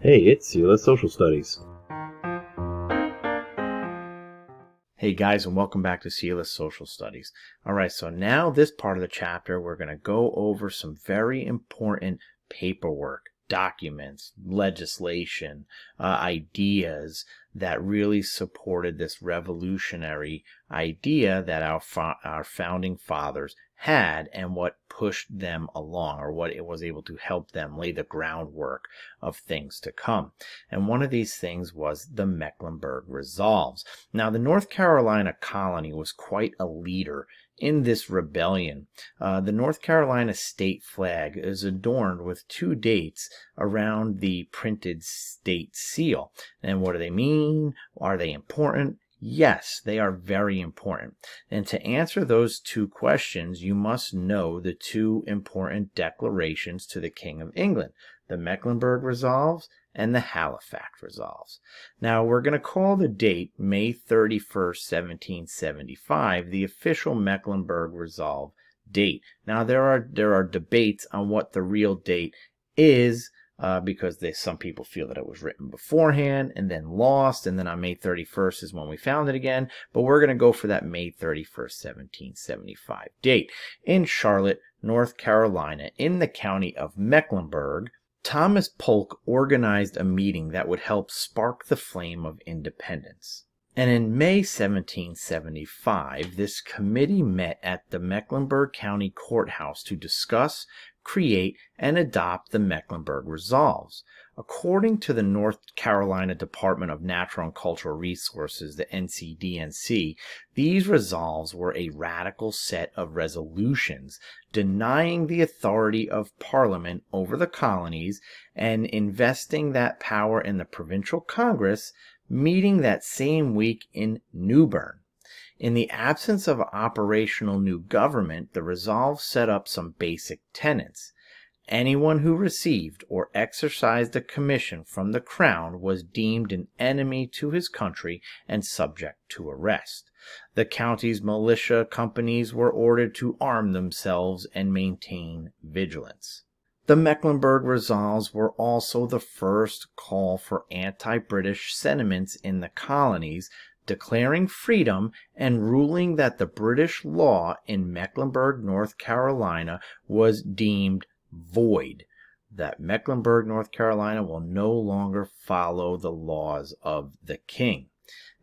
Hey, it's Sela Social Studies. Hey guys, and welcome back to CLS Social Studies. Alright, so now this part of the chapter, we're going to go over some very important paperwork, documents, legislation, ideas that really supported this revolutionary idea that our founding fathers had and what pushed them along, or what it was able to help them lay the groundwork of things to come. And one of these things was the Mecklenburg Resolves. Now, the North Carolina colony was quite a leader in this rebellion. The North Carolina state flag is adorned with two dates around the printed state seal. And what do they mean? Are they important? Yes, they are very important. And to answer those two questions, you must know the two important declarations to the King of England, the Mecklenburg Resolves and the Halifax Resolves. Now, we're going to call the date May 31st, 1775, the official Mecklenburg Resolve date. Now, there are debates on what the real date is, because some people feel that it was written beforehand and then lost, and then on May 31st is when we found it again. But we're going to go for that May 31st, 1775 date. In Charlotte, North Carolina, in the county of Mecklenburg, Thomas Polk organized a meeting that would help spark the flame of independence. And in May 1775, this committee met at the Mecklenburg County Courthouse to discuss, create, and adopt the Mecklenburg Resolves. According to the North Carolina Department of Natural and Cultural Resources, the NCDNC, these resolves were a radical set of resolutions denying the authority of Parliament over the colonies and investing that power in the provincial Congress, meeting that same week in New Bern. In the absence of operational new government, the resolve set up some basic tenets. Anyone who received or exercised a commission from the crown was deemed an enemy to his country and subject to arrest. The county's militia companies were ordered to arm themselves and maintain vigilance. The Mecklenburg Resolves were also the first call for anti-British sentiments in the colonies, declaring freedom and ruling that the British law in Mecklenburg, North Carolina was deemed void, that Mecklenburg, North Carolina will no longer follow the laws of the king.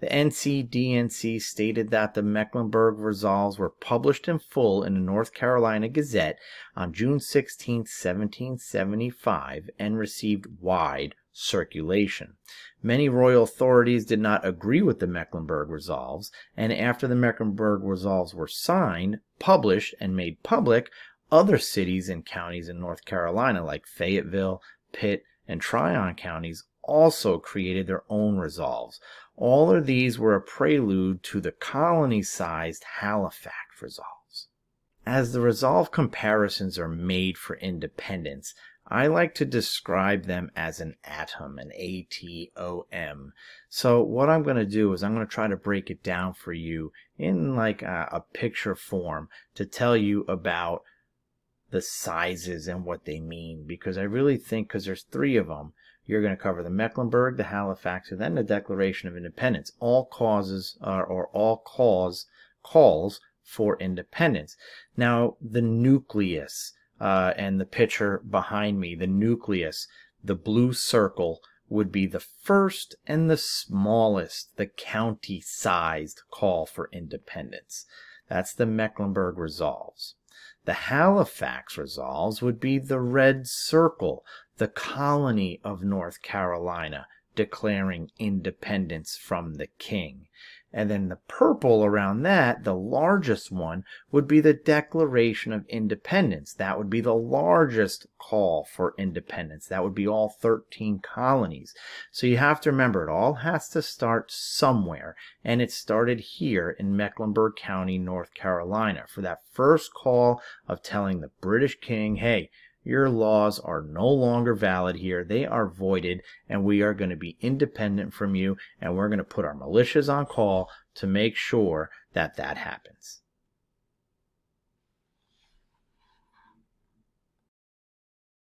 The NCDNC stated that the Mecklenburg Resolves were published in full in the North Carolina Gazette on June 16, 1775, and received wide circulation. Many royal authorities did not agree with the Mecklenburg Resolves, and after the Mecklenburg Resolves were signed, published, and made public, other cities and counties in North Carolina, like Fayetteville, Pitt, and Tryon counties, also created their own resolves. All of these were a prelude to the colony-sized Halifax Resolves. As the resolve comparisons are made for independence, I like to describe them as an atom, an A-T-O-M. So what I'm going to do is I'm going to try to break it down for you in like a picture form to tell you about the sizes and what they mean, because I really think, because there's three of them, you're going to cover the Mecklenburg, the Halifax, and then the Declaration of Independence. All causes all calls for independence. Now, the nucleus, and the picture behind me, the nucleus, the blue circle, would be the first and the smallest, the county-sized call for independence. That's the Mecklenburg Resolves. The Halifax Resolves would be the red circle, the colony of North Carolina, declaring independence from the king. And then the purple around that, the largest one, would be the Declaration of Independence. That would be the largest call for independence. That would be all 13 colonies. So you have to remember, it all has to start somewhere. And it started here in Mecklenburg County, North Carolina, for that first call of telling the British king, hey, your laws are no longer valid here. They are voided, and we are going to be independent from you, and we're going to put our militias on call to make sure that that happens.